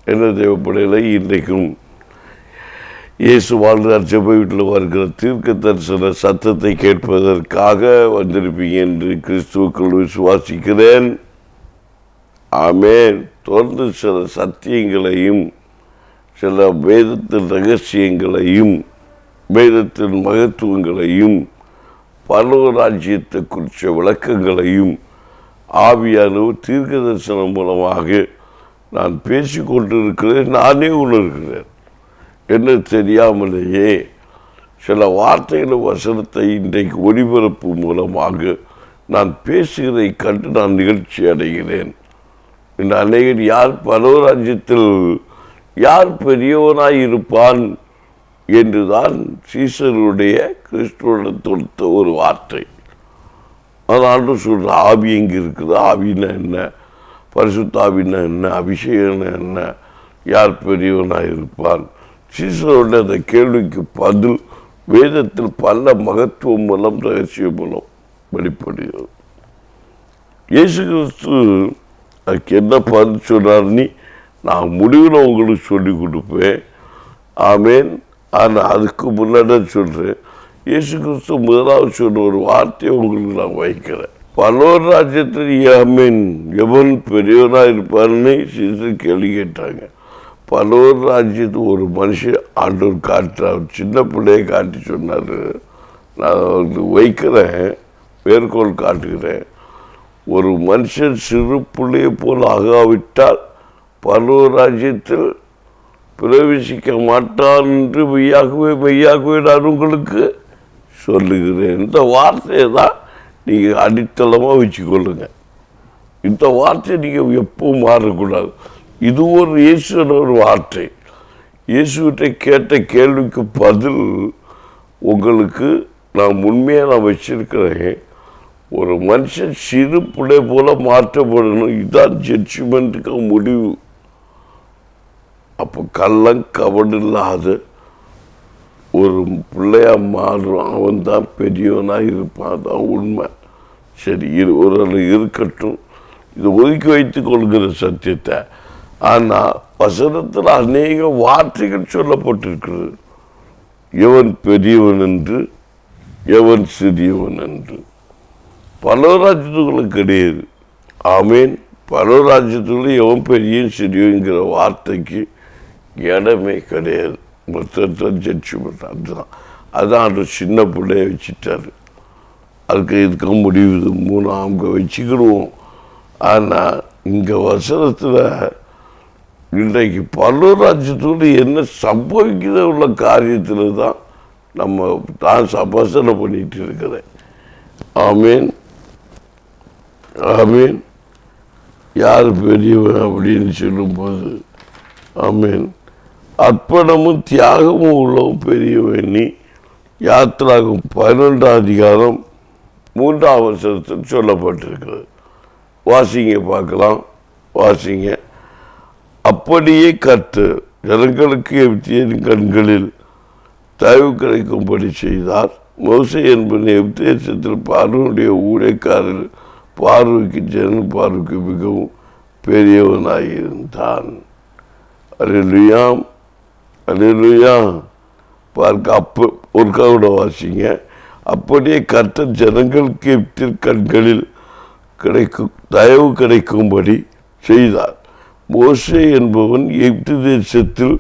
என்ன தேவைப்படையில இன்றைக்கும் இயேசு வாழ்ந்தார் ஜெப வீட்டில் வருகிற தீர்க்க தரிசன சத்தத்தை கேட்பதற்காக வந்திருப்பீங்க என்று கிறிஸ்துவுக்குள் விசுவாசிக்கிறேன். ஆமென். தொடர்ந்து சில சத்தியங்களையும் சில வேதத்தின் ரகசியங்களையும் வேதத்தின் மகத்துவங்களையும் பரலோகராஜ்யத்தை குறித்த விளக்கங்களையும் ஆவியானவர் தீர்க்க தரிசனம் மூலமாக நான் பேசிக்கொண்டிருக்கிறேன். நானே உணர்கிறேன். என்ன தெரியாமலேயே சில வார்த்தைகளை வசனத்தை இன்றைக்கு ஒளிபரப்பு மூலமாக நான் பேசுகிறதை கண்டு நான் நிகழ்ச்சி அடைகிறேன். இந்த அநேகர் யார் பரலோகராஜ்யத்தில் யார் பெரியவனாய் இருப்பான் என்றுதான் சீசருடைய கிறிஸ்துவிடம் தொடுத்த ஒரு வார்த்தை. அதனால சொல்ற ஆவி எங்கே இருக்குது, ஆவின்னா என்ன, பரிசுத்த ஆவின்னா என்ன, அபிஷேகம்னா என்ன, யார் பெரியவனாக இருப்பான். சீசரோட அந்த கேள்விக்கு பதில் வேதத்தில் பல மகத்துவம் மூலம் ரகசிய மூலம் வெளிப்படுகிறது. இயேசு கிறிஸ்து அதுக்கு என்ன பதில் சொன்னார்னு நான் முடிவில் உங்களுக்கு சொல்லி கொடுப்பேன். ஆமேன். ஆனால் அதுக்கு முன்னாடி சொல்கிறேன், இயேசு கிறிஸ்து முதலாவது சொன்ன ஒரு வார்த்தையை உங்களுக்கு நான் வைக்கிறேன். பரலோக ராஜ்யத்தில் ஆமேன் எவன் பெரியவனாக இருப்பான்னு சீசர் கேள்வி கேட்டாங்க. பரலோக ராஜ்யத்துக்கு ஒரு மனுஷன் ஆண்டவர் காட்டுறார், சின்ன பிள்ளையை காட்டி சொன்னார். நான் அவருக்கு வைக்கிறேன், மேற்கோள் காட்டுகிறேன். ஒரு மனுஷன் சிறு பிள்ளையை போல் ஆகாவிட்டால் பரலோக ராஜ்யத்தில் பிரவேசிக்க மாட்டான் என்று மெய்யாகவே நான் உங்களுக்கு சொல்லுகிறேன். இந்த வார்த்தையை தான் நீங்கள் அடித்தளமாக வச்சுக்கொள்ளுங்க. இந்த வார்த்தையை நீங்கள் எப்பவும் மாறக்கூடாது. இது ஒரு இயேசுன ஒரு வார்த்தை. இயேசுகிட்ட கேட்ட கேள்விக்கு பதில் உங்களுக்கு நான் உண்மையாக வச்சிருக்கிறேன். ஒரு மனுஷன் சிறு பிள்ளை போல மாற்றப்படணும். இதுதான் ஜட்ஜ்மெண்ட்டுக்கு முடிவு. அப்போ கள்ளம் கபடு இல்லாத ஒரு பிள்ளையா மாறும். அவன் தான் பெரியவனாக இருப்பான். தான் உண்மை. சரி, ஒரு இருக்கட்டும். இது ஒதுக்கி வைத்துக் கொள்கிற சத்தியத்தை. ஆனால் வசனத்தில் அநேக வார்த்தைகள் சொல்லப்பட்டிருக்கிறது. எவன் பெரியவன் என்று, எவன் சிறியவன் என்று. பரலோகராஜ்யத்துக்குள்ள கிடையாது. ஆமேன். பரலோகராஜ்யத்துக்குள்ள எவன் பெரிய சிறியவங்கிற வார்த்தைக்கு இடமே கிடையாது. மொத்தத்தில் ஜட்ஜ்மெண்ட். அதுதான் அது சின்ன பிள்ளைய வச்சுட்டாரு. அதுக்கு இதுக்கு முடிவுது 3 அவங்க வச்சுக்கிடுவோம். ஆனால் இங்கே வசனத்தில் இன்றைக்கு பரலோகராஜ்யத்தோடு என்ன சம்பவிக்குது உள்ள காரியத்தில் தான் நான் சபாசனை பண்ணிட்டு இருக்கிறேன். ஆமேன். ஆமேன். யார் பெரியவன் அப்படின்னு சொல்லும்போது ஆமேன் அர்ப்பணமும் தியாகமும் உள்ளவும் பெரியவன் நீ. யாத்திராகும் 11ஆம் அதிகாரம் 3ஆம் வசனத்தில் சொல்லப்பட்டிருக்கிறது. வாசிங்க பார்க்கலாம். வாசிங்க. அப்படியே கர்த்தர் ஜனங்களுக்கு எகிப்தியரின் கண்களில் தயவு கிடைக்கும்படி செய்தார். மோசே என்பவன் எகிப்து தேசத்தில் பார்வனுடைய ஊழியக்காரர் பார்வைக்கு ஜன பார்வைக்கு மிகவும் பெரியவனாயிருந்தான். அல்லேலூயா, அல்லேலூயா. பார்க்க ஒரு கூட வாசிங்க. அப்படியே கர்த்தர் ஜனங்களுக்கு எகிப்தின் கண்களில் தயவு கிடைக்கும்படி செய்தார். மோசே என்பவன் எகிப்து தேசத்தில்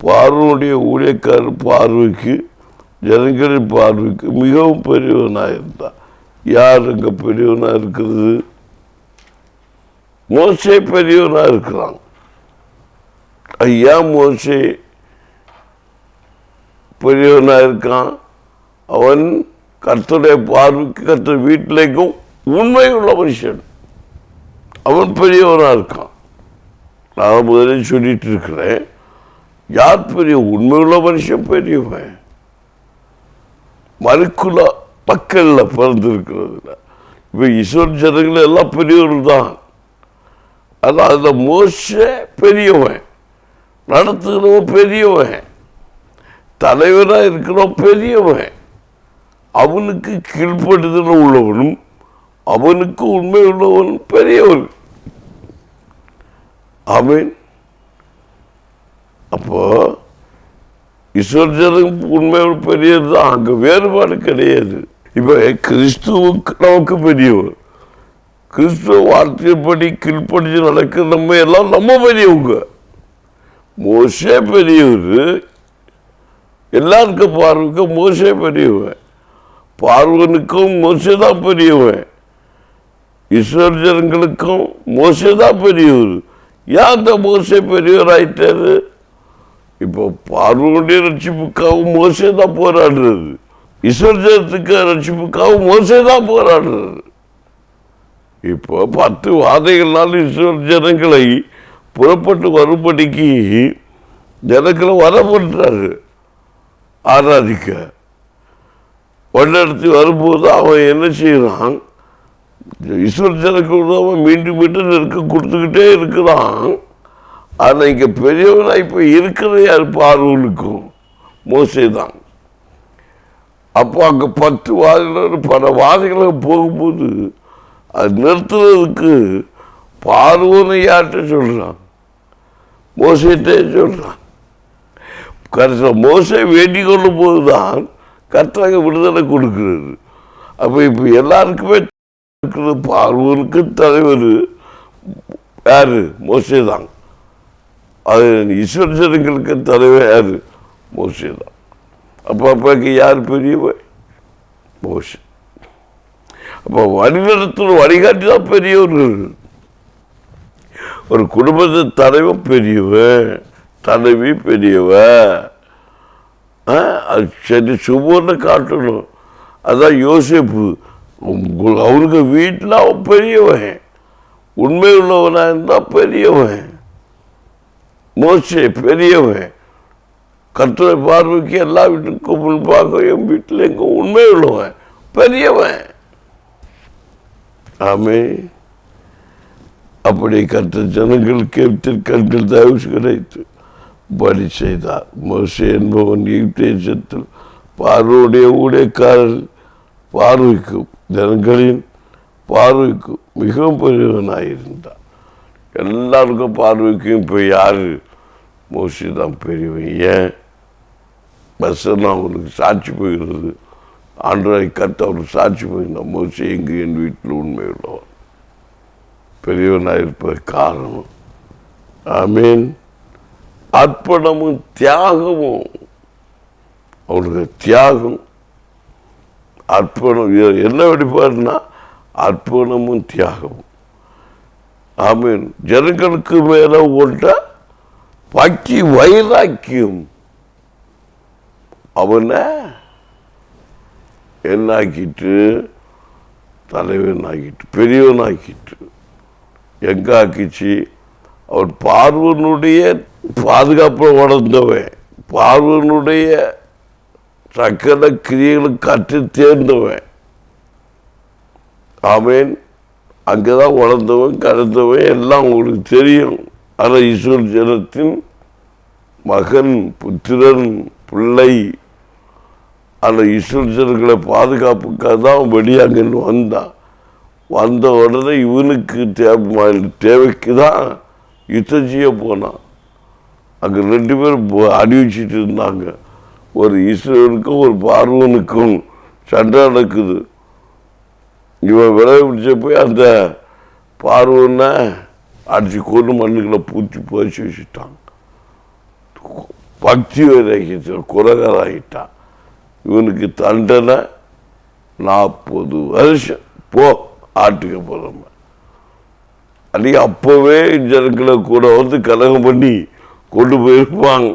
பார்வனுடைய ஊழியக்காரர் பார்வைக்கு ஜனங்களின் பார்வைக்கு மிகவும் பெரியவனாயிருந்தான். யார் அங்கே பெரியவனாக இருக்கிறது? மோசே பெரியவனாக இருக்கிறான். ஐயா, மோசே பெரியவனாக இருக்கான். அவன் கர்த்தருடைய பார்வைக்கு கர்த்தர் வீட்டிலேக்கும் உண்மை உள்ள மனுஷன். அவன் பெரியவனாக இருக்கான். நான் முதலில் சொல்லிட்டு இருக்கிறேன், யார் பெரிய உண்மையுள்ள மனுஷன் பெரியவன்? மறுக்குள்ள மக்களில் பிறந்திருக்கிறதுல இப்போ இஸ்ரவேல் ஜனங்கள் எல்லாம் பெரியவர்கள் தான். ஆனால் அதில் மோசே பெரியவன், நடத்துகிறவன் பெரியவன், தலைவராக இருக்கிறவன் பெரியவன். அவனுக்கு கீழ்ப்படுதல் உள்ளவனும் அவனுக்கு உண்மை உள்ளவன் பெரியவன். ஆமேன். அப்போ இஸ்ரவேல் ஜனம் உண்மையோடு பெரியது தான், அங்கே வேறுபாடு கிடையாது. இப்போ கிறிஸ்துவுக்கு நமக்கு பெரியவர், கிறிஸ்துவ வார்த்தைப்படி கீழ்ப்படிச்சு நடக்கிற நம்ம எல்லாம் நம்ம பெரியவங்க. மோசே பெரியவர், எல்லாருக்கும் பார்வைக்கு மோசே பெரியவன், பார்வனுக்கும் மோசே தான் பெரியவன், இஸ்ரவேல் ஜனங்களுக்கும் மோசே தான் பெரியவர். ஏன் அந்த மோசே பெரியவர் ஆயிட்டாரு? இப்போ பார்வனுடைய ரட்சிப்புக்காகவும் மோசே தான் போராடுறது, இஸ்ரவேல் ஜனத்துக்கு ரட்சிப்புக்காக மோசே தான் போராடுறாரு. இப்போ 10 வாதைகளால் இஸ்ரவேல் ஜனங்களை புறப்பட்டு வரும்படிக்கு ஜனங்களை வர பண்றாரு ஆராதிக்க. வழிநடத்தி வரும்போது அவன் என்ன செய்யறான்? இஸ்ரவேல் ஜனங்களுக்கு அவன் மீண்டும் மீண்டும் நெருக்க கொடுத்துக்கிட்டே இருக்கிறான். ஆனா இங்க பெரியவனா இப்ப இருக்கிறது யார்? பார்வனுக்கும் மோசே தான். அப்போ அங்கே 10 வாதிகள் பல வாதிகளுக்கு போகும்போது அது நிறுத்துறதுக்கு பார்வனை யார்கிட்ட சொல்கிறான்? மோசைட்டே சொல்கிறான். கடைசியில் மோசை வேண்டிக் கொள்ளும் போது தான் கர்த்தராக விடுதலை கொடுக்கிறது. அப்போ இப்போ எல்லாருக்குமே இருக்கிறது, பார்வனுக்கு தலைவர் யார்? மோசே தான். அது இஸ்ரவேல் ஜனங்களுக்கு தலைவர் யார்? மோசே தான். அப்போ யார் பெரியவன்? மோசே. அப்போ வழிநடத்தும் வழிகாட்டி தான் பெரியவர்கள். ஒரு குடும்பத்தை தலைவன் பெரியவன், தலைவி பெரியவன். அது சரி சுபர்னு காட்டணும். அதான் யோசிப்பு, அவனுக்கு வீட்டில் அவன் பெரியவன், உண்மை உள்ளவனா இருந்தால் பெரியவன். மோசே பெரியவன், கர்த்தரை பார்வைக்கு எல்லா வீட்டுக்கும் முன்பாக என் வீட்டில் எங்க உண்மை உள்ளவன் பெரியவன். ஆமே. அப்படி கர்த்தர் ஜனங்கள் கேட்டு கண்கள் தயவு கிடைத்து பலி செய்தார். மோசே என்பவன் எகிப்து தேசத்தில் பார்வோடைய ஊழியக்காரர் பார்வைக்கும் ஜனங்களின் பார்வைக்கும் மிகவும் பெரியவனாயிருந்தார். எல்லாருக்கும் பார்வைக்கும் இப்போ யாரு? மோசே தான் பெரியவன். ஏன்? வசனம் அவனுக்கு சாட்சி போகிறது. ஆண்டவரை கர்த்தர் அவருக்கு சாட்சி போயிருந்தான், மோசே எங்கு என் வீட்டில் உண்மை உள்ளவன் பெரியவனாக இருப்பது காரணம். ஆமீன். அர்ப்பணமும் தியாகமும், அவனுக்கு தியாகம் அர்ப்பணம் என்ன வெடிப்பாருன்னா அர்ப்பணமும் தியாகமும். ஆமீன். ஜனங்களுக்கு மேல ஓட்ட பக்தி வைராக்கியம் அவனை என்னாக்கிட்டு தலைவனாக்கிட்டு பெரியவனாக்கிட்டு எங்க ஆக்கிச்சு? அவன் பார்வனுடைய பாதுகாப்பு வளர்ந்தவன், பார்வனுடைய சக்கர கிரியைகளை கற்று தேர்ந்தவன். ஆமேன். அங்கேதான் வளர்ந்தவன், கலந்தவன், எல்லாம் உங்களுக்கு தெரியும். ஆனால் இஸ்ரவேல் ஜனத்தின் மகன், புத்திரன், பிள்ளை. அந்த இஸ்ரவேல் ஜனங்களை பாதுகாப்புக்காக தான் வெளியாங்கன்னு வந்தான். வந்த உடனே இவனுக்கு தேவைக்கு தான் யுத்தம் செய்ய போனான். அங்கே 2 பேரும் அடி வச்சுட்டு இருந்தாங்க. ஒரு இஸ்ரவேலுக்கும் ஒரு பார்வனுக்கும் சண்டை நடக்குது. இவன் விளைய பிடிச்ச போய் அந்த பார்வனை அடிச்சு கொண்டு மண்ணுக்களை பூச்சி போச்சு வச்சுட்டான். பக்தி வைராக்கியத்தில் குலகாராகிட்டான். இவனுக்கு தண்டனை 40 வருஷம். போ ஆட்டுக்க போகிறோம். அன்றைக்கி அப்போவே ஜனங்களை கூட வந்து கலகம் பண்ணி கொண்டு போயிருப்பாங்க.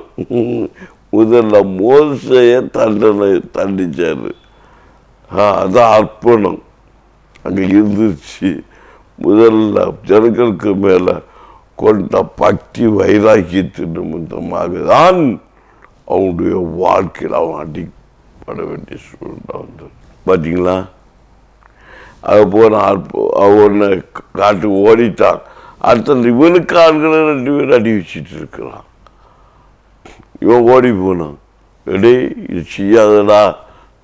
முதல்ல மோசைய தண்டனை தண்டிச்சாரு. அதான் அர்ப்பணம் அங்கே இருந்துச்சு. முதல்ல ஜனங்களுக்கு மேலே கொண்ட பக்தி வைராக்கியத்தின் நிமித்தமாக தான் அவனுடைய வாழ்க்கையில் அவன் அடிப்பட வேண்டிய சூழ்நிலை வந்தது. பார்த்தீங்களா? அது போன அவனை காட்டு ஓடிட்டான். அடுத்த இவனுக்கு ஆண்களை 2 பேர் அடி வச்சுட்டு இருக்கிறான். இவன் ஓடி போனான். எடே இது செய்யாதடா,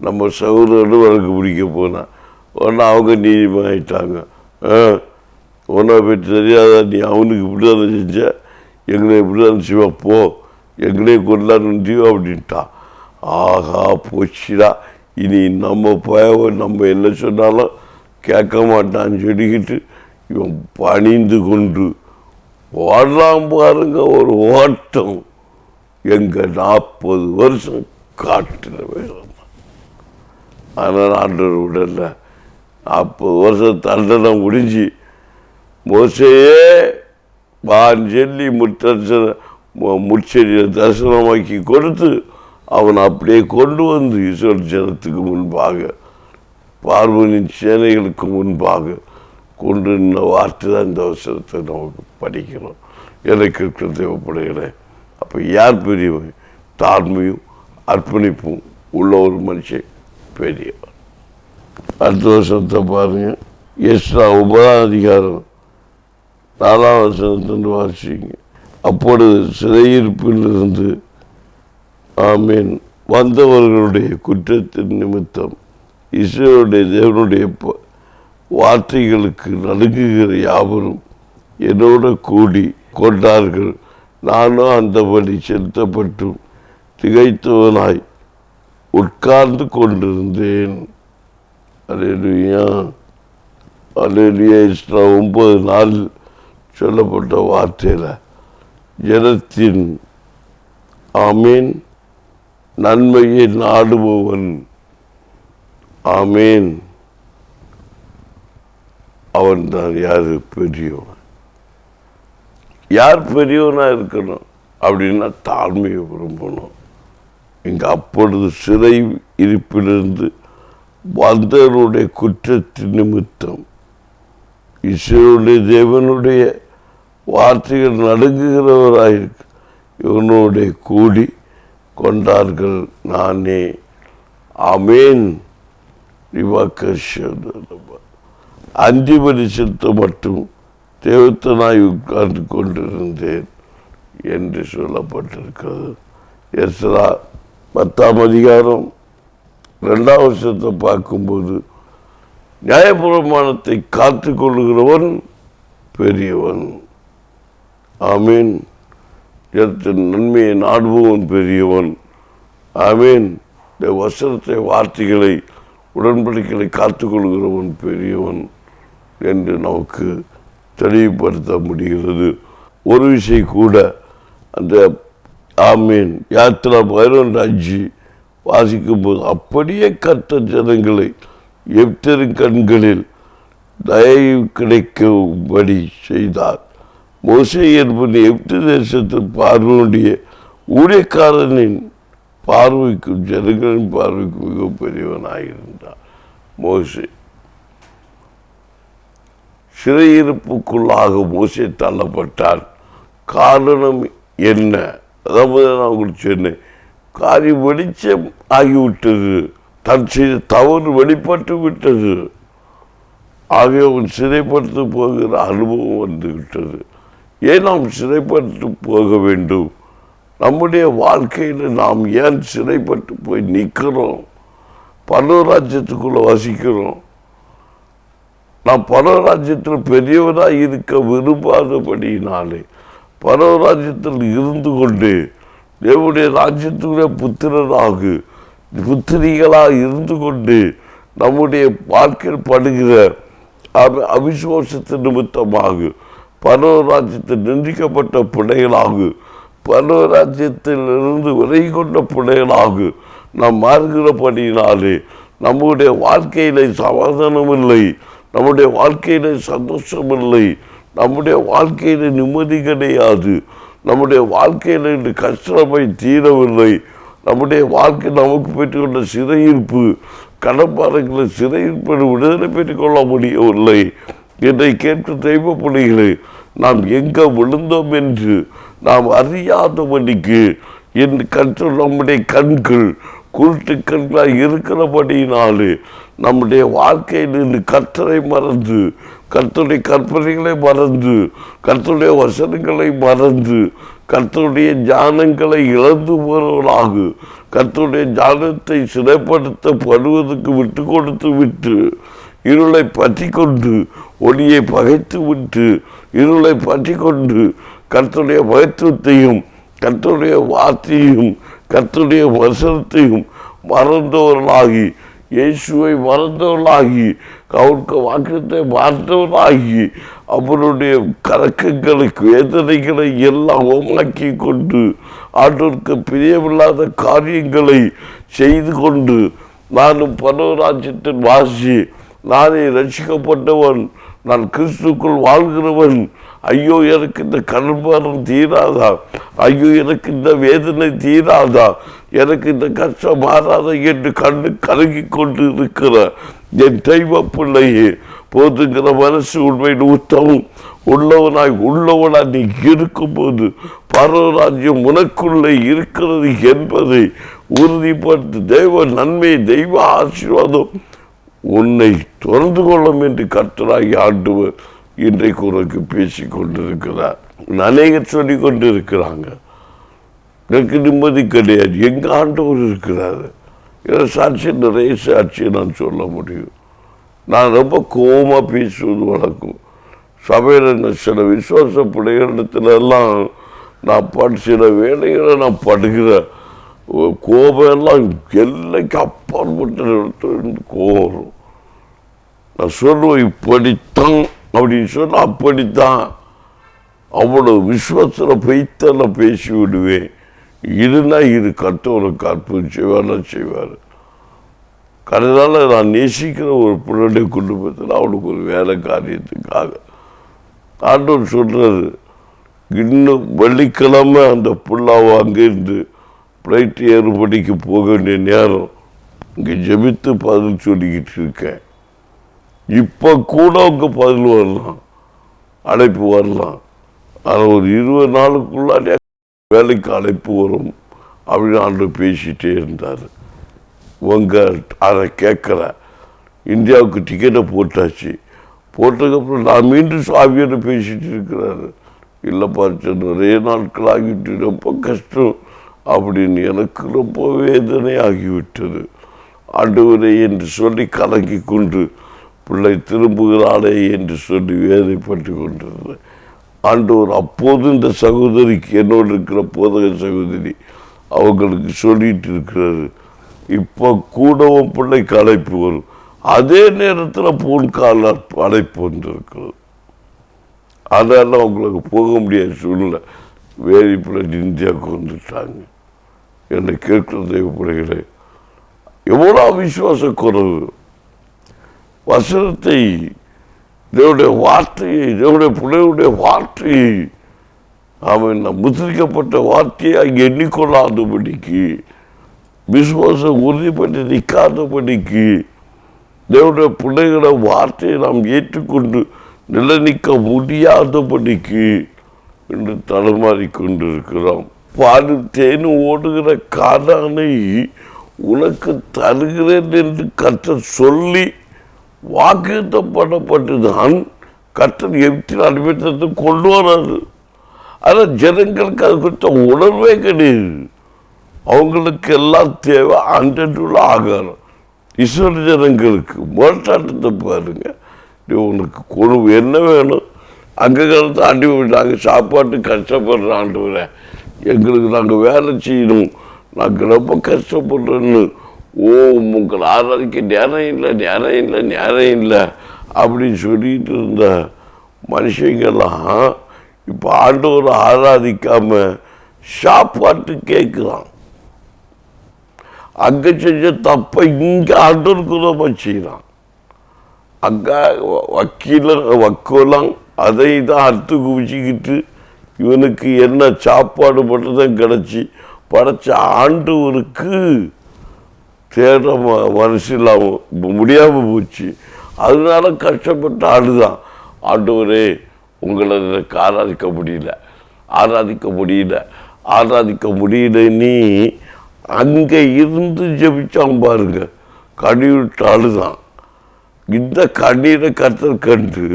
நம்ம சகோதரனு வழக்கு பிடிக்க போனான். உடனே அவங்க நீதிமாயிட்டாங்க. உன்னை பற்றி தெரியாத, நீ அவனுக்கு இப்படிதான் செஞ்ச, எங்களை இப்படிதான் செய்வா, போ, எங்களே கொண்டாந்து அப்படின்ட்டான். ஆகா போச்சுடா, இனி நம்ம என்ன சொன்னாலும் கேட்க மாட்டான்னு சொல்லிக்கிட்டு இவன் பணிந்து கொண்டு ஓடலாம் பாருங்க. ஒரு ஓட்டம் எங்க 40 வருஷம் காட்டுல வேணும். ஆனால் ஆண்டவர் விடல. 40 வருஷம் தண்டனை முடிஞ்சு மோசையே வான்னு சொல்லி முச்செடியை தரிசனமாக்கி கொடுத்து அவன் அப்படியே கொண்டு வந்து இஸ்ரவேல் ஜனத்துக்கு முன்பாக, பார்வோனின் சேனைகளுக்கு முன்பாக கொண்டு நின்ற வார்த்தை தான் இந்த அவசரத்தை நமக்கு படிக்கணும். எனக்கு இருக்கிற தேவைப்படுகிறேன். அப்போ யார் பெரியவன்? தாழ்மையும் அர்ப்பணிப்பும் உள்ள ஒரு மனுஷன் பெரியவன். அடுத்த வருஷத்தை பாருங்க, எஸ்ரா 9ஆம் அதிகாரம் 4ஆம் வசனத்திலிருந்து வாசிங்க. அப்பொழுது சிறையிருப்பிலிருந்து ஆமீன் வந்தவர்களுடைய குற்றத்தின் நிமித்தம் இஸ்ரவேலுடைய தேவனுடைய வார்த்தைகளுக்கு நடுங்குகிற யாவரும் என்னோட கூடி கொண்டார்கள். நானும் அந்தபடி செலுத்தப்பட்டும் திகைத்தவனாய் உட்கார்ந்து கொண்டிருந்தேன். அல்லேலூயா, அல்லேலூயா. 9 நாள் சொல்லப்பட்ட வார்த்தையில் ஜனத்தின் ஆமீன் நன்மையை நாடுபவன் ஆமீன் அவன் தான் யாரு பெரியவன். யார் பெரியவனா இருக்கணும் அப்படின்னா தாழ்மையை விரும்பணும். இங்க அப்பொழுது சிறை இருப்பிலிருந்து வந்தவருடைய குற்றத்தின் நிமித்தம் இஸ்ரவேலுடைய தேவனுடைய வார்த்தைகள் நடுங்குகிறவராயிருக்கு இவனுடைய கூடி கொண்டார்கள். நானே ஆமேன். அந்திபடி செலுத்த மட்டும் தேவத்தனாய் உட்கார்ந்து கொண்டிருந்தேன் என்று சொல்லப்பட்டிருக்கிறது. எஸ்ரா 10ஆம் அதிகாரம் 2ஆம் வருஷத்தை பார்க்கும்போது நியாயப்பிரமாணத்தை காத்து கொள்ளுகிறவன் பெரியவன். ஆமீன். நன்மையை நாடுபவன் பெரியவன். ஆமீன். இந்த வசனத்தை வார்த்தைகளை உடன்படிக்கைகளை காத்து கொள்கிறவன் பெரியவன் என்று நமக்கு தெளிவுபடுத்த முடிகிறது. ஒரு விஷயம் கூட அந்த ஆமீன் யாத்திரா 11:5 வாசிக்கும் போது அப்படியே கர்த்தர் ஜனங்களை எப்தரின் கண்களில் தயவு கிடைக்கும்படி செய்தார். மோசே என்பது எப்து தேசத்தில் பார்வனுடைய ஊழியக்காரனின் பார்வைக்கும் ஜனங்களின் பார்வைக்கும் மிக பெரியவனாயிருந்தார். மோசே சிறையிருப்புக்குள்ளாக மோசே தள்ளப்பட்டார். காரணம் என்ன? அதாவது நான் உங்களுக்கு சொன்னேன், காரியம் வெளிச்சம் ஆகிவிட்டது, தன் செய்த தவறு வெளிப்பட்டு விட்டது. ஆகிய அவன் சிறைப்பட்டு போகிற அனுபவம் வந்து விட்டது. ஏன் நாம் சிறைப்பட்டு போக வேண்டும்? நம்முடைய வாழ்க்கையில் நாம் ஏன் சிறைப்பட்டு போய் நிற்கிறோம்? பரலோகராஜ்யத்துக்குள்ள வசிக்கிறோம். நாம் பரலோகராஜ்யத்தில் பெரியவராக இருக்க விரும்பாதபடியினாலே பரலோகராஜ்யத்தில் இருந்து கொண்டு தேவனுடைய ராஜ்யத்துடைய புத்திரிகளாக இருந்து கொண்டு நம்முடைய வாழ்க்கையில் படுகிற அவிசுவாசத்தின் நிமித்தமாக பரலோகராஜ்யத்தில் நிந்திக்கப்பட்ட பிள்ளைகளாக பரலோகராஜ்யத்தில் இருந்து விலகி கொண்ட பிள்ளைகளாக நாம் மாறுகிறபடியினாலே நம்முடைய வாழ்க்கையிலே சமாதானம் இல்லை, நம்முடைய வாழ்க்கையிலே சந்தோஷம் இல்லை, நம்முடைய வாழ்க்கையில நிம்மதி கிடையாது, நம்முடைய வாழ்க்கையில் கஷ்டமை தீரவில்லை, நம்முடைய வாழ்க்கை நமக்கு பெற்றுக்கொண்ட சிறையிருப்பு கடப்பாறைகளை சிறையிருப்பு விடுதலை பெற்றுக்கொள்ள முடியவில்லை. என்னை கேட்க தெய்வ பிள்ளைகளே, நாம் எங்கே விழுந்தோம் என்று நாம் அறியாதபடிக்கு என் நம்முடைய கண்கள் குருட்டு கண்களாக இருக்கிறபடியினாலே நம்முடைய வாழ்க்கையில் இருந்து கர்த்தரை மறந்து, கர்த்தருடைய கற்பனைகளை மறந்து, கர்த்தருடைய வசனங்களை மறந்து, கர்த்தருடைய ஞானங்களை இழந்து போகிறவர்களாக கர்த்தருடைய ஞானத்தை சிறைப்படுத்தப்படுவதற்கு விட்டு கொடுத்து விட்டு இருளை பற்றி கொண்டு ஒளியை பகைத்து விட்டு இருளை பற்றி கொண்டு கர்த்தருடைய மகத்துவத்தையும் கர்த்தருடைய வார்த்தையும் கர்த்தருடைய வசனத்தையும் மறந்தவர்களாகி, இயேசுவை மறந்தவர்களாகி, அவருக்கு வாக்கியத்தை மறந்தவர்களாகி, அவருடைய கலக்கங்களை வேதனைகளை எல்லாம் ஓமாக்கி கொண்டு ஆண்டவருக்கு பிரியமில்லாத காரியங்களை செய்து கொண்டு, நானும் பரவராஜ்யத்தின் வாசி, நானே ரட்சிக்கப்பட்டவன், நான் கிறிஸ்துக்குள் வாழ்கிறவன், ஐயோ எனக்கு இந்த கண்பாரம் தீராதா, ஐயோ எனக்கு இந்த வேதனை தீராதா, எனக்கு இந்த கஷ்டம் மாறாதா என்று கண்டு கலங்கி கொண்டு இருக்கிற என் தெய்வ பிள்ளையே, போதுங்கிற மனசு உண்மையின் உத்தமம் உள்ளவனாய் நீ இருக்கும்போது பரவராஜ்யம் உனக்குள்ளே இருக்கிறது என்பதை உறுதிப்படுத்தி தெய்வ நன்மை, தெய்வ ஆசீர்வாதம் உன்னை தொடர்ந்து கொள்ளும் என்று கர்த்தராகி ஆண்டவர் இன்றைக்கு உனக்கு பேசி கொண்டிருக்கிறார். அநேகர் சொல்லி கொண்டு இருக்கிறாங்க, எனக்கு நிம்மதி கிடையாது. எங்க ஆண்டவர் இருக்கிறாரு. சாட்சி, நிறைய சாட்சியை நான் சொல்ல முடியும். நான் ரொம்ப கோபமாக பேசுவது வழக்கம். சபையில் சில விசுவாச பிள்ளைகளிடத்துலலாம் நான் சில வேலைகளை நான் படுகிற கோபம் எல்லாம் எல்லைக்கு அப்பாற்பட்ட கோபம் வரும். நான் சொல்லுவேன், இப்படித்தான் அப்படின்னு சொன்ன அப்படித்தான். அவ்வளோ விசுவாசத்தில் பொய்த்தெல்லாம் பேசி விடுவேன். இதுனா இது கர்த்தருக்கு அற்புதம் செய்வார். அதனால நான் நேசிக்கிற ஒரு பிள்ளைடைய குடும்பத்தில் அவனுக்கு ஒரு வேலை காரியத்துக்காக ஆண்டவர் சொல்றாரு, இன்னும் வெள்ளிக்கிழமை அந்த புள்ளாவை அங்கேருந்து ஃப்ளைட் ஏறுபடிக்கு போக வேண்டிய நேரம் இங்கே ஜெபித்து பதில் சொல்லிக்கிட்டு இருக்கேன். இப்போ கூட அவங்க பதில் வரலாம், அழைப்பு வரலாம். ஆனால் ஒரு 20 நாளுக்குள்ளாலே வேலைக்கு அழைப்பு வரும் அப்படின்னு ஆண்டவர் பேசிகிட்டே இருந்தார். உங்கள் அதை கேட்கல. இந்தியாவுக்கு டிக்கெட்டை போட்டாச்சு. போட்டதுக்கப்புறம் நான் மீண்டும் சுவாமியோட பேசிகிட்டு இருக்கிறாரு. இல்லை பார்த்து நிறைய நாட்கள் ஆகிவிட்டு ரொம்ப கஷ்டம் அப்படின்னு எனக்கு ரொம்ப வேதனை ஆகிவிட்டது. ஆண்டவரே என்று சொல்லி கலங்கி கொண்டு பிள்ளை திரும்புகிறாளே என்று சொல்லி வேதனைப்பட்டு கொண்டிருந்தேன். ஆண்டவர் அப்போது இந்த சகோதரிக்கு, என்னோடு இருக்கிற போதக சகோதரி, அவங்களுக்கு சொல்லிட்டு இருக்கிறாரு, இப்போ கூடவும் பிள்ளைக்கு அழைப்பு வரும். அதே நேரத்தில் போன் கால அழைப்பு வந்திருக்கிறது. அதெல்லாம் அவங்களுக்கு போக முடியாத சூழ்நிலை. வேறு பிள்ளை இந்தியாவுக்கு வந்துட்டாங்க. என்னை கேட்கிற தெய்வ பிள்ளைகளே, எவ்வளோ விசுவாச குறைவு. வசனத்தை, தேவனுடைய வார்த்தையை, தேவனுடைய பிள்ளையுடைய வார்த்தையை அவன் முத்திரிக்கப்பட்ட வார்த்தையை அங்கே எண்ணிக்கொள்ளாதபடிக்கு, விசுவாசம் உறுதிப்பட்டு நிற்காதபடிக்கு, தேவனுடைய பிள்ளைகள வார்த்தையை நாம் ஏற்றுக்கொண்டு நிலநிற்க முடியாதபடிக்கு என்று தடுமாறி கொண்டிருக்கிறோம். பாலும் தேனும் ஓடுகிற கானானை உனக்கு தருகிறேன் என்று கர்த்தர் சொல்லி வாக்குத்தப்படப்பட்டுதான் கர்த்தர் எவ்வித அனுபவத்தை கொண்டு வராது. ஆனால் ஜனங்களுக்கு அது குறித்த உணர்வே கிடையாது. அவங்களுக்கு எல்லாம் தேவை அன்றைய ஆகாரம். இஸ்ரவேல் ஜனங்களுக்கு மோட்டாட்டத்தை பாருங்க, உனக்கு கொழுவு என்ன வேணும்? அங்கே காலத்தை ஆண்டி விட்டாங்க, சாப்பாட்டு கஷ்டப்படுற ஆண்டவரை, எங்களுக்கு நாங்கள் வேலை செய்யணும், நாங்கள் ரொம்ப கஷ்டப்படுறோன்னு, உங்களை ஆராதிக்க நேரம் இல்லை அப்படின்னு சொல்லிட்டு இருந்த மனுஷங்கெல்லாம் இப்போ ஆண்டவரை ஆராதிக்காம சாப்பாட்டு கேட்குறான். அங்கே செஞ்ச தப்பை இங்கே ஆண்டவருக்கு ரொம்ப செய்கிறான். அங்கே வக்கோலாம் அதை தான் அறுத்து குவிச்சிக்கிட்டு இவனுக்கு என்ன சாப்பாடு மட்டும்தான் கிடச்சி படைச்ச ஆண்டவருக்கு தேட மனசு இல்லாமல் முடியாமல் போச்சு. அதனால கஷ்டப்பட்டு ஆடுதான். ஆண்டவரே, உங்களை எனக்கு ஆராதிக்க முடியல நீ அங்கே இருந்து ஜெபிச்சான் பாருங்க, கண்ணீர் ஆளுதான். இந்த கண்ணீரை கர்த்தர் கண்டு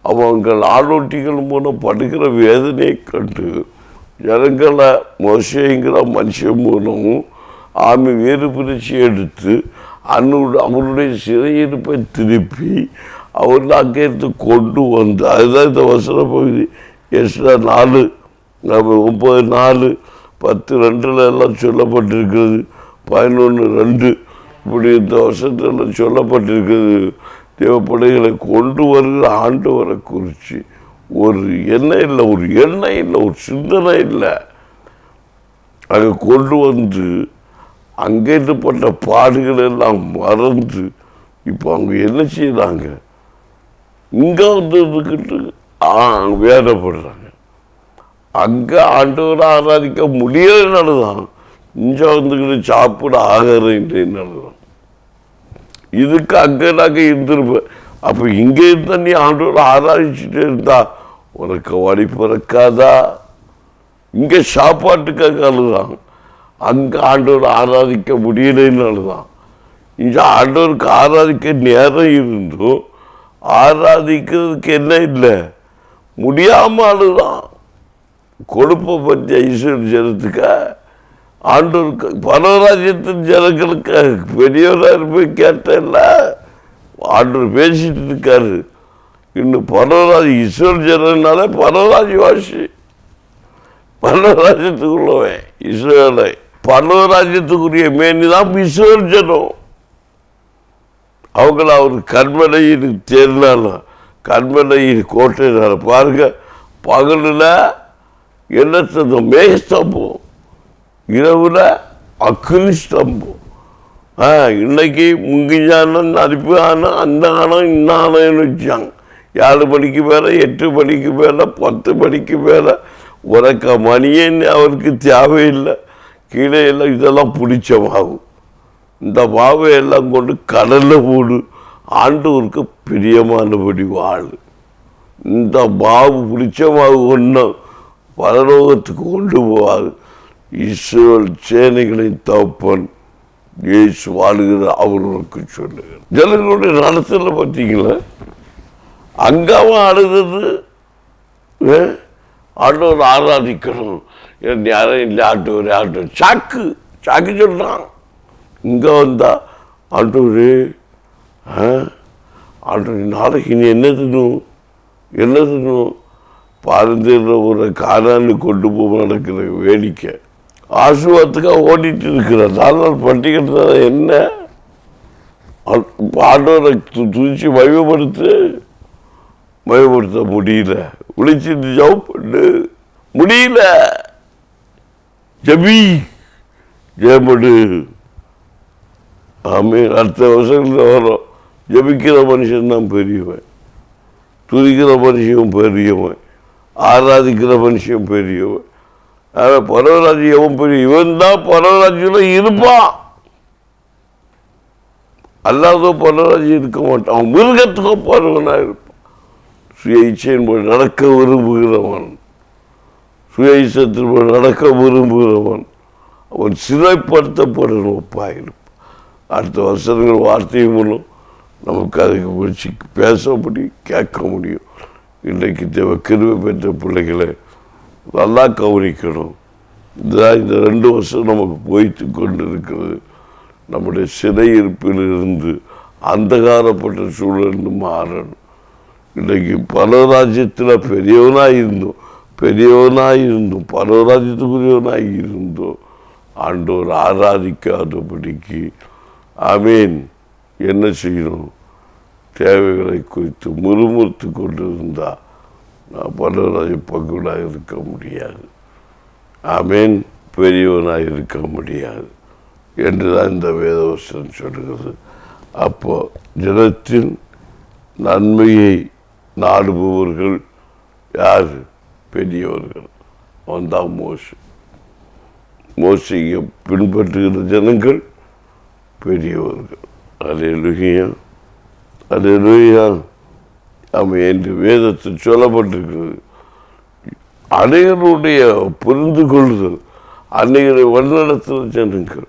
அவங்கள் ஆளோட்டிகள் மூலம் படுகிற வேதனையை கண்டு ஜனங்களை மோசைங்கிற மனுஷன் மூலமும் ஆமை வேறு பிரிச்சு எடுத்து அவருடைய சிறையிருப்பை திருப்பி அவர்கள் அங்கே இருந்து கொண்டு வந்து, அதுதான் இந்த வசன பகுதி. எஸ்ரா 4:9 10:2 எல்லாம் சொல்லப்பட்டிருக்கிறது. 11:2 இப்படி இந்த வருஷத்தில் சொல்லப்பட்டிருக்கிறது. தேவப்படைகளை கொண்டு வருகிற ஆண்டவரை குறித்து ஒரு எண்ணம் இல்லை, ஒரு எண்ணம் இல்லை, ஒரு சிந்தனை இல்லை. அங்கே கொண்டு வந்து அங்கேப்பட்ட பாடுகள் எல்லாம் மறந்து இப்போ அவங்க என்ன செய்யறாங்க, இங்கே வந்து இருந்துக்கிட்டு வேதப்படுறாங்க. அங்கே ஆண்டவரை ஆராதிக்க முடியறதுனாலதான் இங்கே வந்துக்கிட்டு சாப்பிட ஆகிறதுனாலதான். இதுக்கு அங்கே நாங்கள் இருந்திருப்பேன். அப்போ இங்கே இருந்தா நீ ஆண்டவரை ஆராதிச்சுட்டு இருந்தா உனக்கு வழி பிறக்காதா? இங்கே சாப்பாட்டுக்காகதான், அங்கே ஆண்டவரை ஆராதிக்க முடியலைன்னால்தான். இங்கே ஆண்டவருக்கு ஆராதிக்க நேரம் இருந்தும் ஆராதிக்கிறதுக்கு என்ன இல்லை, முடியாமதான். கொழுப்பை பற்றி ஐஸ்வர்ய ஜனத்துக்க ஆண்டவருக்கு பரவராஜ்யத்தின் ஜனங்களுக்கு பெரியவராக போய் கேட்டல, ஆண்டவர் பேசிட்டு இருக்காரு. இன்னும் பரவராஜ் ஈஸ்வர ஜனனால பரவராஜ்வாசி, பரவராஜ்யத்துக்குள்ளவன் இஸ்ரவேலை. பரவராஜ்யத்துக்குரிய மேனிதான் இஸ்ரவேல் ஜனம். அவங்கள அவர் கண்மலையில் தேர்னாலும் கண்மலையில் கோட்டையினால பாருங்க. பகலில் என்ன சத்தம்? மேகஸ்தம்பம். இரவுல அக்னி ஸ்தம்பம். இன்னைக்கு முங்கிஞ்சானம் அரிப்பு ஆனம் அந்த ஆனம் இந்த ஆனம்னு வச்சாங்க. 7 மணிக்கு மேலே 8 மணிக்கு மேலே 10 மணிக்கு மேலே உறக்க மணியன்னு அவருக்கு தேவையில்லை. கீழே எல்லாம் இதெல்லாம் பிடிச்ச மாவு. இந்த மாவை எல்லாம் கொண்டு கடலில் போடு, ஆண்டவருக்கு பிரியமானபடி வாழு. இந்த மாவு பிடிச்ச மாவு ஒன்று பரலோகத்துக்கு கொண்டு போவாது. இஸ்ரவேல் சேனைகளின் தகப்பன் இயேசு வாழுகிற அவர்களுக்கு சொல்லுகிறார். ஜனங்களுடைய நடத்தல பார்த்தீங்களா? அங்காவும் அழுகிறது, ஆண்டவர் ஆராதிக்கணும், யாரும் இல்லை, ஆண்டவர் சாக்கு சாக்கு சொல்றான். இங்கே வந்தா ஆண்டவரே ஆண்டவர் நாளைக்கு நீ என்ன தின்னும் பாரம்பரிய ஒரு காரான்னு கொண்டு போக நடக்கிற வேடிக்கை. ஆசீர்வாதத்துக்காக ஓடிட்டு இருக்கிற 4 நாள் பண்டிகை என்ன ஆண்டவரை துதிச்சு மயப்படுத்த முடியல. விழிச்சிட்டு ஜெபம் பண்ணு, முடியல. ஜெபடு. அடுத்த வருஷத்தில் வரும். ஜபிக்கிற மனுஷன் தான் பெரியவன், துதிக்கிற மனுஷன் பெரியவன், ஆராதிக்கிற மனுஷன் பெரியவன். பரவராஜ்யம் பெரிய இவன் தான் பரவராஜ்யம் இருப்பான். அல்லாத பரவராஜ்யம் இருக்க மாட்டான். அவன் மிருகத்துக்கு ஒப்பானவனா இருப்பான். சுய இச்சையின் போய் நடக்க விரும்புகிறவன், சுய இச்சத்தில் நடக்க விரும்புகிறவன் அவன் சிறைப்படுத்தப்படுற ஒப்பாயிருப்பான். அடுத்த வருஷங்கள் வார்த்தை மூலம் நமக்கு அதுக்கு வச்சு பேச முடியும், கேட்க முடியும். இன்றைக்கு தேவை கிருபை பெற்ற பிள்ளைகளை நல்லா கவனிக்கணும். இதுதான் இந்த 2 வருஷம் நமக்கு போய்த்து கொண்டு இருக்கிறது. நம்முடைய சிறையிருப்பில் இருந்து அந்தகாரப்பட்ட சூழல் மாறணும். இன்றைக்கு பரவராஜ்யத்தில் பெரியவனாய் இருந்தோம் பரவராஜ்யத்துக்குரியவனாய் இருந்தோம் ஆண்டவர் ஆராதிக்காதபடிக்கு ஆமீன். என்ன செய்யணும்? தேவைகளை குறித்து முறுமுறுத்து கொண்டு இருந்தால் நான் பரவராஜ பங்குடாக இருக்க முடியாது. ஆமீன். பெரியவனாக இருக்க முடியாது என்றுதான் இந்த வேதவசனம் சொல்கிறது. அப்போ ஜனத்தின் நன்மையை நாடுபவர்கள் யார்? பெரியவர்கள். அவன்தான் மோசையை பின்பற்றுகிற ஜனங்கள் பெரியவர்கள். அல்லேலூயா, அல்லேலூயா. அவன் என்று வேதத்தில் சொல்லப்பட்டிருக்கிறது. அநேகருடைய புரிந்து கொள்ளுதல், அநேகரை வழிநடத்துகிற ஜனங்கள்,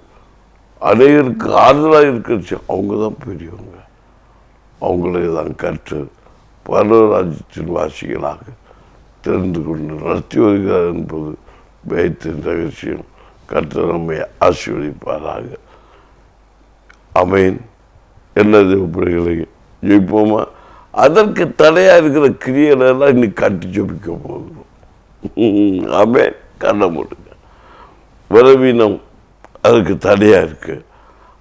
அநேகருக்கு ஆறுதலாக இருக்கிற அவங்க தான் பெரியவங்க. அவங்களே தான் கற்று பரவராஜ்யத்தின் வாசிகளாக தெரிந்து கொண்டு நடத்தி வருகிறார் என்பது வேதத்தின் ரகசியம். கற்று நம்மை ஆசீர்வதிப்பாராக. ஆமென். என்னது பிள்ளைகளை ஜெயிப்போமா? அதற்கு தடையாக இருக்கிற கிரியைகளெல்லாம் இன்னைக்கு கட்டி ஜெபிக்க போகிறோம். ஆமென். கண்ணை மூடுங்க. பலவீனம் அதுக்கு தடையாக இருக்கு.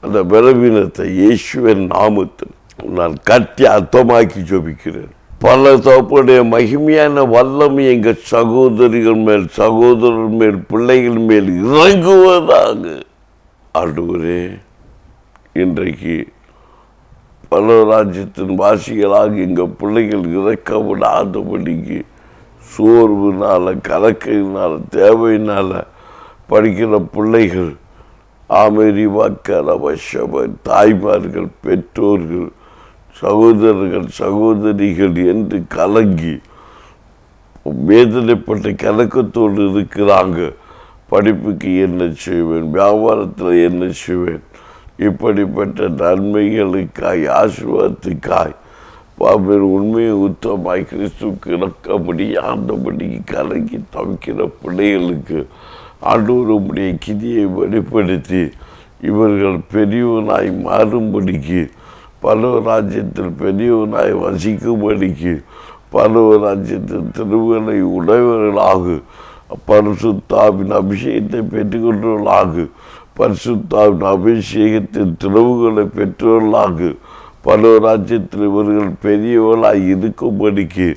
அந்த பலவீனத்தை இயேசுவின் நாமத்தில் நான் கட்டி அர்த்தமாக்கி ஜெபிக்கிறேன். பல தகப்பனுடைய மகிமையான வல்லமை எங்கள் சகோதரிகள் மேல், சகோதரர் மேல், பிள்ளைகள் மேல் இறங்குவதாக. ஆண்டவரே, இன்றைக்கு பல ராஜ்யத்தின் வாசிகளாக எங்கள் பிள்ளைகள் இறக்க விடாதபடிக்கு சோர்வுனால, கலக்கையினால, தேவையினால படிக்கிற பிள்ளைகள் தாய்மார்கள், பெற்றோர்கள், சகோதரர்கள், சகோதரிகள் என்று கலங்கி வேதனைப்பட்ட கலக்கத்தோடு இருக்கிறாங்க. படிப்புக்கு என்ன செய்வேன், வியாபாரத்தில் என்ன செய்வேன், இப்படிப்பட்ட நன்மைகளுக்காய், ஆசீர்வாதத்துக்காய் உண்மையை உத்தமாய் கிறிஸ்துவுக்கு இறக்க முடியாதபடிக்கு கலங்கி தவிக்கிற பிள்ளைகளுக்கு ஆண்டவர் உம்முடைய கிதியை வெளிப்படுத்தி இவர்கள் பெரியவனாய் மாறும்படிக்கு, பல ராஜ்யத்தில் பெரியவனாய் வசிக்கும்படிக்கு, பல ராஜ்யத்தின் திருவுகளை உடையவர்களாக, பரிசுத்தாவின் அபிஷேகத்தை பெற்றுக்கொண்டவர்களாக, பரிசுத்தாவின் அபிஷேகத்தின் திறவுகளை பெற்றவர்களாக, பல ராஜ்யத்தில் இவர்கள் பெரியவர்களாய் இருக்கும்படிக்கு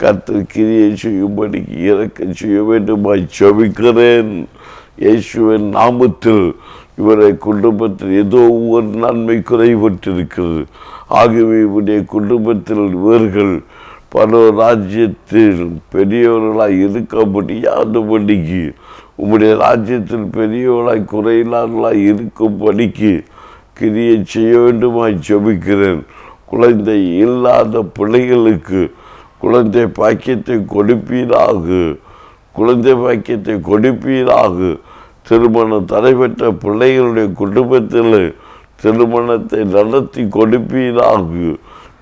கர்த்தர் கிரியை செய்யும்படிக்கு இறக்க செய்ய வேண்டுமாய் ஜெபிக்கிறேன். இயேசுவின் நாமத்தில் இவரை குடும்பத்தில் ஏதோ ஒரு நன்மை குறைபட்டிருக்கிறது. ஆகவே இவருடைய குடும்பத்தில் இவர்கள் பல ராஜ்யத்தில் பெரியவர்களாய் இருக்க முடியாதபடிக்கு, உம்முடைய ராஜ்யத்தில் பெரியவர்களாய் குறையில்லாதவர்களாய் இருக்கும்படிக்கு கிரியை செய்ய வேண்டுமாய் ஜெபிக்கிறேன். குழந்தை இல்லாத பிள்ளைகளுக்கு குழந்தை பாக்கியத்தை கொடுப்பீராக, குழந்தை பாக்கியத்தை கொடுப்பீராக. திருமணம் தடைபெற்ற பிள்ளைகளுடைய குடும்பத்தில் திருமணத்தை நடத்தி கொடுப்பீராக.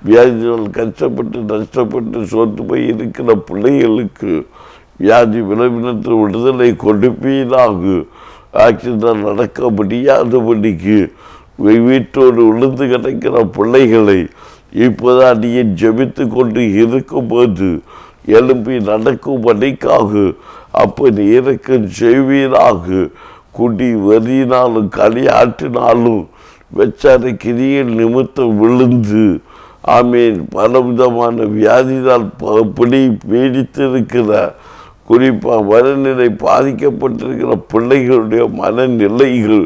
வியாதிகள் கஷ்டப்பட்டு நஷ்டப்பட்டு சோர்ந்து போய் இருக்கிற பிள்ளைகளுக்கு வியாதி விளைவினத்தில் விடுதலை கொடுப்பீராக. ஆக்சிடென்ட் நடக்க முடியாதபடிக்கு வீட்டோடு விழுந்து கிடைக்கிற பிள்ளைகளை இப்போதான் நீ ஜெபித்து கொண்டு இருக்கும்போது எழும்பி நடக்கும்படிக்காக அப்படி இறக்கம் செய்வீராக. குடி வரியினாலும் களியாற்றினாலும் வெச்சார கிரியில் நிமித்தம் விழுந்து ஆமீன் பலவிதமான வியாதினால் பீடித்திருக்கிற, குறிப்பாக மனநிலை பாதிக்கப்பட்டிருக்கிற பிள்ளைகளுடைய மனநிலைகள்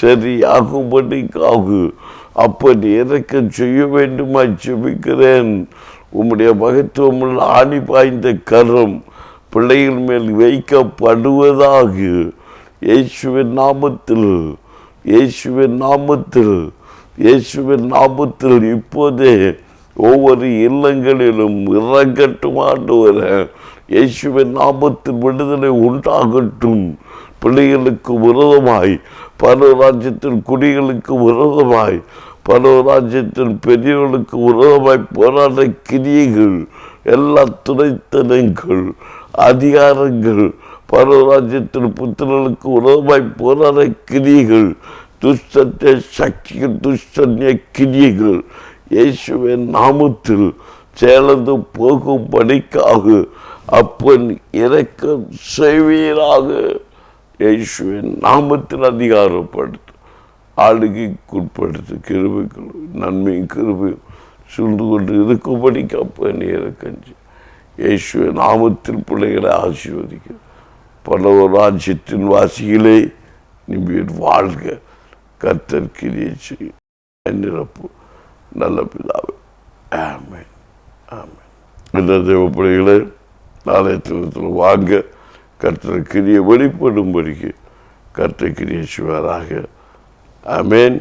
சரியாகும்படிக்காக அப்படி இறக்கம் செய்ய வேண்டுமா ஜெபிக்கிறேன். உம்முடைய மகத்துவமுள்ள ஆணி பாய்ந்த கரம் பிள்ளைகள் மேல் வைக்கப்படுவதாக. இயேசுவின் நாமத்தில், இயேசுவின் நாமத்தில், இயேசுவின் நாமத்தில் இப்போதே ஒவ்வொரு இல்லங்களிலும் இறங்கட்டுமாண்டுவர இயேசுவின் நாமத்தில் விடுதலை உண்டாகட்டும். பிள்ளைகளுக்கு விரோதமாய், பல ராஜ்யத்தின் குடிகளுக்கு விரோதமாய், பல ராஜ்யத்தின் பெரியவர்களுக்கு விரோதமாய் போராட கிரியைகள், எல்லா துணைத்தனங்கள், அதிகாரங்கள், பல ராஜ்யத்தின் புத்திரர்களுக்கு விரோதமாய் போராட கிரியைகள், துஷ்டத்தை சக்திகள், துஷ்டன்ய கிரியைகள் இயேசுவின் நாமத்தில் சேர்ந்து போகும்படிக்காக அப்பன் இறக்கம் செய்வீராக. இயேசுவின் நாமத்தில் அதிகாரப்படுத்து, ஆளுகைக்குட்படுத்து, கிருபைகள் நன்மையும் கிருபையும் சூழ்ந்து கொண்டு இருக்கும்படிக்கு அப்பன் இறக்கஞ்சி இயேசுவின் நாமத்தில் பிள்ளைகளை ஆசீர்வதிக்க. பல ராஜ்யத்தின் வாசிகளே நிமிர் வாழ்க. கர்த்தர் கிரியை செய்யும் நிரப்பு. நல்ல பிதாவே, ஆமென், ஆமென். இந்த தேவ பிள்ளைகளை நாளைய தினத்தில் வாங்க. கர்த்தர் கிரியை வெளிப்படும்படிக்கு கர்த்தர் கிரியை செய்வாராக. ஆமென்.